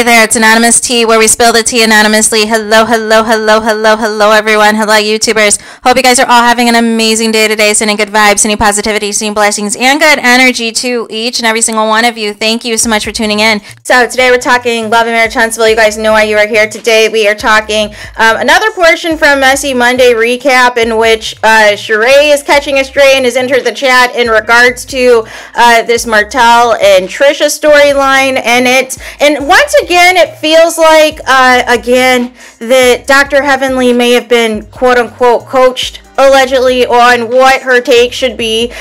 Hey there, it's Anonymous Tea, where we spill the tea anonymously. Hello, hello, hello, hello, hello, everyone. Hello, YouTubers. Hope you guys are all having an amazing day today, sending good vibes, sending positivity, sending blessings, and good energy to each and every single one of you. Thank you so much for tuning in. So today we're talking love and marriage, Huntsville. You guys know why you are here today. We are talking another portion from Messy Monday recap, in which Sheree is catching a stray and has entered the chat in regards to this Martell and Trisha storyline, and once again, it feels like, again, that Dr. Heavenly may have been, quote-unquote, coached, allegedly, on what her take should be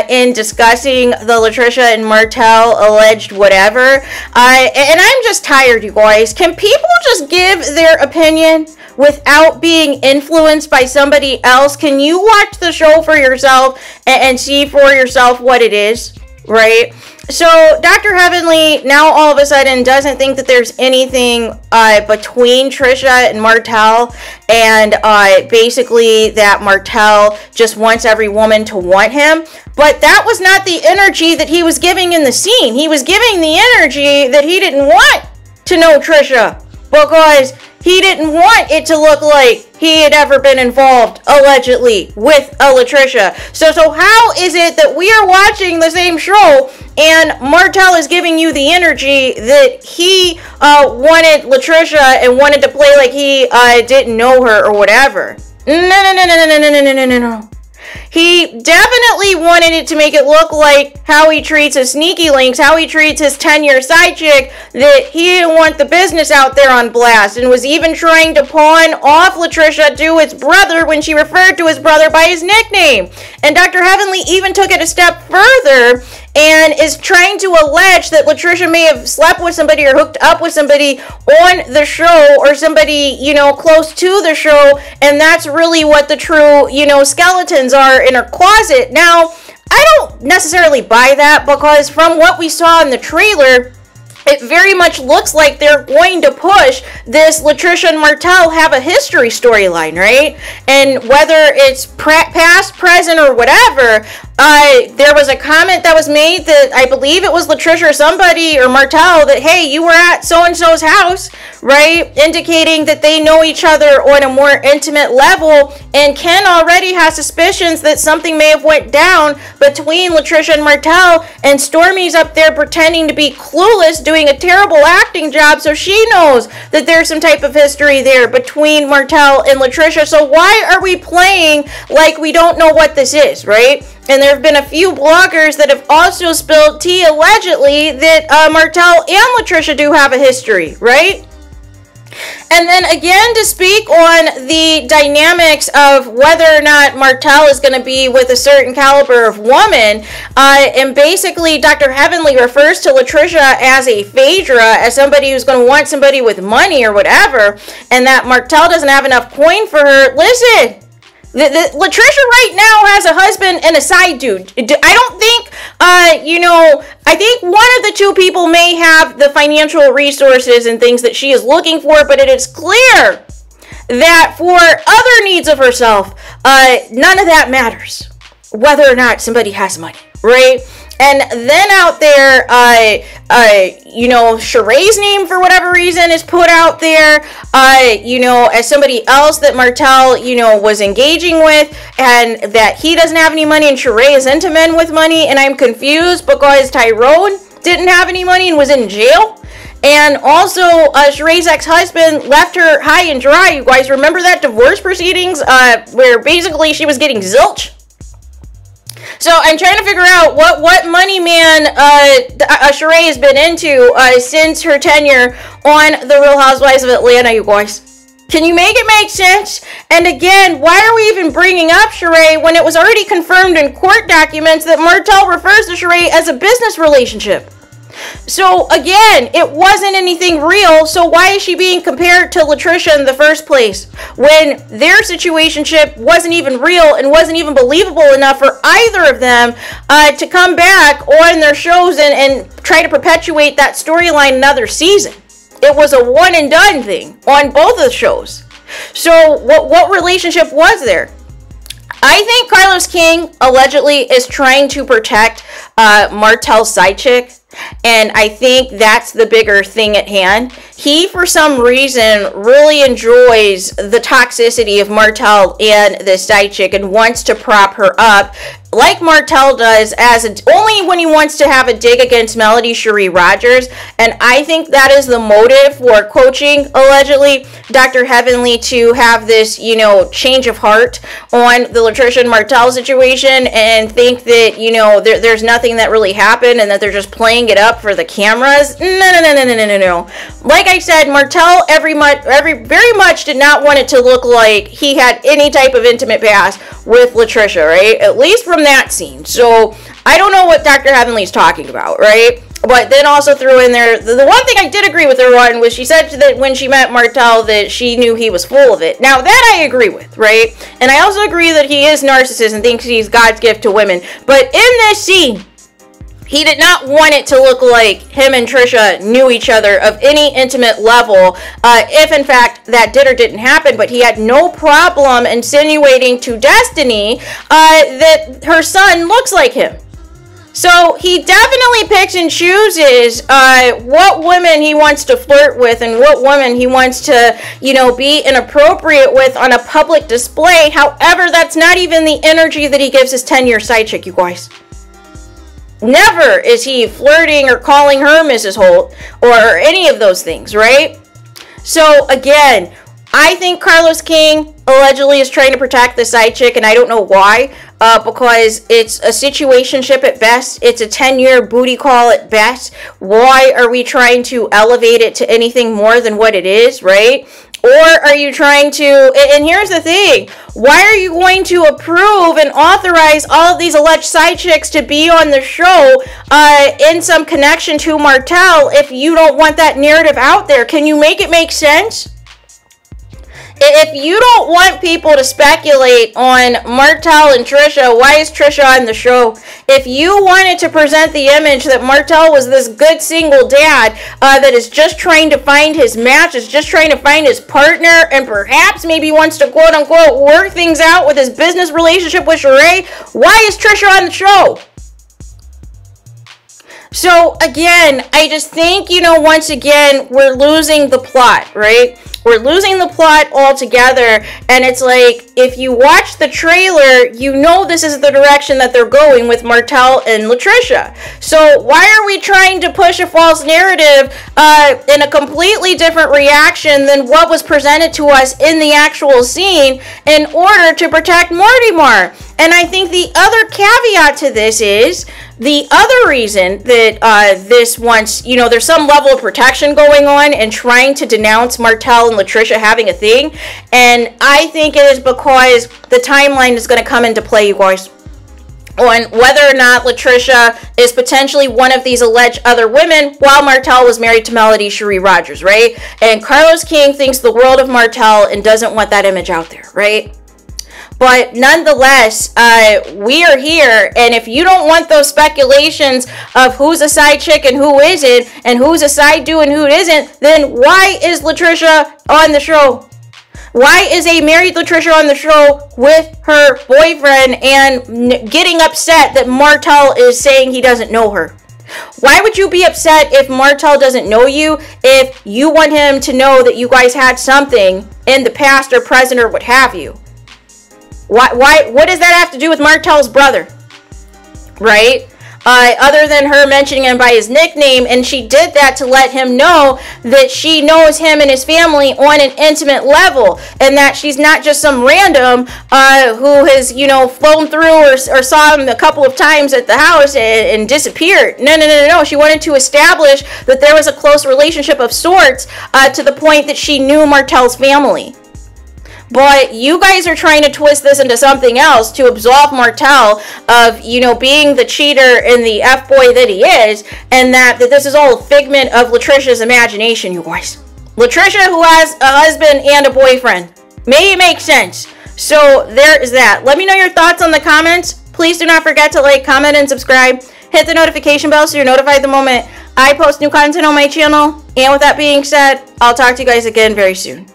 in discussing the Latricia and Martell alleged whatever. And I'm just tired, you guys. Can people just give their opinion without being influenced by somebody else? Can you watch the show for yourself and see for yourself what it is, right? So Dr. Heavenly now all of a sudden doesn't think that there's anything between Trisha and Martell, and basically that Martell just wants every woman to want him. But that was not the energy that he was giving in the scene. He was giving the energy that he didn't want to know Trisha, because he didn't want it to look like he had ever been involved, allegedly, with a Latricia. So how is it that we are watching the same show and Martell is giving you the energy that he wanted Latricia and wanted to play like he didn't know her or whatever? No. He definitely wanted it to make it look like how he treats his sneaky links, how he treats his 10-year side chick, that he didn't want the business out there on blast, and was even trying to pawn off Latricia to his brother when she referred to his brother by his nickname. And Dr. Heavenly even took it a step further and is trying to allege that Latricia may have slept with somebody or hooked up with somebody on the show, or somebody, you know, close to the show, and that's really what the true, you know, skeletons are in her closet. Now, I don't necessarily buy that, because from what we saw in the trailer, it very much looks like they're going to push this Latricia and Martell have a history storyline, right? And whether it's past, present, or whatever, there was a comment that was made that I believe it was Latricia or somebody or Martell that, hey, you were at so-and-so's house, right? Indicating that they know each other on a more intimate level, and Ken already has suspicions that something may have went down between Latricia and Martell, and Stormy's up there pretending to be clueless, doing a terrible acting job, so she knows that there's some type of history there between Martell and Latricia. So why are we playing like we don't know what this is, right? And there have been a few bloggers that have also spilled tea, allegedly, that Martell and Latricia do have a history, right? And then again, to speak on the dynamics of whether or not Martell is going to be with a certain caliber of woman, and basically Dr. Heavenly refers to Latricia as a Phaedra, as somebody who's going to want somebody with money or whatever, and that Martell doesn't have enough coin for her. Listen, Latricia right now has a husband and a side dude. I don't think, I think one of the two people may have the financial resources and things that she is looking for, but it is clear that for other needs of herself, none of that matters, whether or not somebody has money, right? And then out there, Sheree's name, for whatever reason, is put out there, as somebody else that Martell, was engaging with, and that he doesn't have any money, and Sheree is into men with money, and I'm confused because Tyrone didn't have any money and was in jail. And also, Sheree's ex-husband left her high and dry. You guys remember that divorce proceedings, where basically she was getting zilch? So I'm trying to figure out what money man Sheree has been into since her tenure on The Real Housewives of Atlanta, you guys. Can you make it make sense? And again, why are we even bringing up Sheree when it was already confirmed in court documents that Martell refers to Sheree as a business relationship? So again, it wasn't anything real, so why is she being compared to Latricia in the first place when their situationship wasn't even real and wasn't even believable enough for either of them to come back on their shows and try to perpetuate that storyline another season? It was a one and done thing on both of the shows. So what relationship was there? I think Carlos King allegedly is trying to protect Martell's side chick And I think that's the bigger thing at hand. He, for some reason, really enjoys the toxicity of Martell and this side chick and wants to prop her up, like Martell does, only when he wants to have a dig against Melody Sheree Rogers. And I think that is the motive for coaching, allegedly, Dr. Heavenly to have this, you know, change of heart on the Latricia and Martell situation and think that, you know, there's nothing that really happened and that they're just playing it up for the cameras. No. Like I said, Martell very much did not want it to look like he had any type of intimate past with Latricia, right? At least from that scene. So I don't know what Dr. Heavenly's talking about, right? But then also threw in there, the one thing I did agree with her on was she said that when she met Martell that she knew he was full of it. Now that I agree with, right? And I also agree that he is narcissist and thinks he's God's gift to women. But in this scene, he did not want it to look like him and Trisha knew each other of any intimate level, if in fact that did or didn't happen. But he had no problem insinuating to Destiny that her son looks like him. So he definitely picks and chooses what women he wants to flirt with and what women he wants to, you know, be inappropriate with on a public display. However, that's not even the energy that he gives his 10-year side chick, you guys. Never is he flirting or calling her Mrs. Holt or any of those things, right? So again, I think Carlos King allegedly is trying to protect the side chick, and I don't know why, because it's a situationship at best. It's a 10-year booty call at best. Why are we trying to elevate it to anything more than what it is, right? Or are you trying to, and here's the thing, why are you going to approve and authorize all of these alleged side chicks to be on the show in some connection to Martell if you don't want that narrative out there? Can you make it make sense? If you don't want people to speculate on Martell and Trisha, why is Trisha on the show? If you wanted to present the image that Martell was this good single dad that is just trying to find his match, is just trying to find his partner, and perhaps maybe wants to quote unquote work things out with his business relationship with Sheree, why is Trisha on the show? So again, I just think, you know, once again, we're losing the plot, right? We're losing the plot altogether, and it's like, if you watch the trailer, you know this is the direction that they're going with Martell and Latricia. So why are we trying to push a false narrative in a completely different reaction than what was presented to us in the actual scene in order to protect Mortimer? And I think the other caveat to this is, the other reason that this wants, you know, there's some level of protection going on and trying to denounce Martell and Latricia having a thing. And I think it is because the timeline is going to come into play, you guys, on whether or not Latricia is potentially one of these alleged other women while Martell was married to Melody Sheree Rogers, right? And Carlos King thinks the world of Martell and doesn't want that image out there, right? But nonetheless, we are here, and if you don't want those speculations of who's a side chick and who isn't, and who's a side do and who isn't, then why is Latricia on the show? Why is a married Latricia on the show with her boyfriend and getting upset that Martell is saying he doesn't know her? Why would you be upset if Martell doesn't know you, if you want him to know that you guys had something in the past or present or what have you? What does that have to do with Martell's brother, right? Other than her mentioning him by his nickname, and she did that to let him know that she knows him and his family on an intimate level, and that she's not just some random who has, you know, flown through or saw him a couple of times at the house and disappeared. No. She wanted to establish that there was a close relationship of sorts to the point that she knew Martell's family. But you guys are trying to twist this into something else to absolve Martell of, you know, being the cheater and the F-boy that he is, and that this is all a figment of Latricia's imagination, you guys. Latricia, who has a husband and a boyfriend. May it make sense. So there is that. Let me know your thoughts on the comments. Please do not forget to like, comment, and subscribe. Hit the notification bell so you're notified the moment I post new content on my channel. And with that being said, I'll talk to you guys again very soon.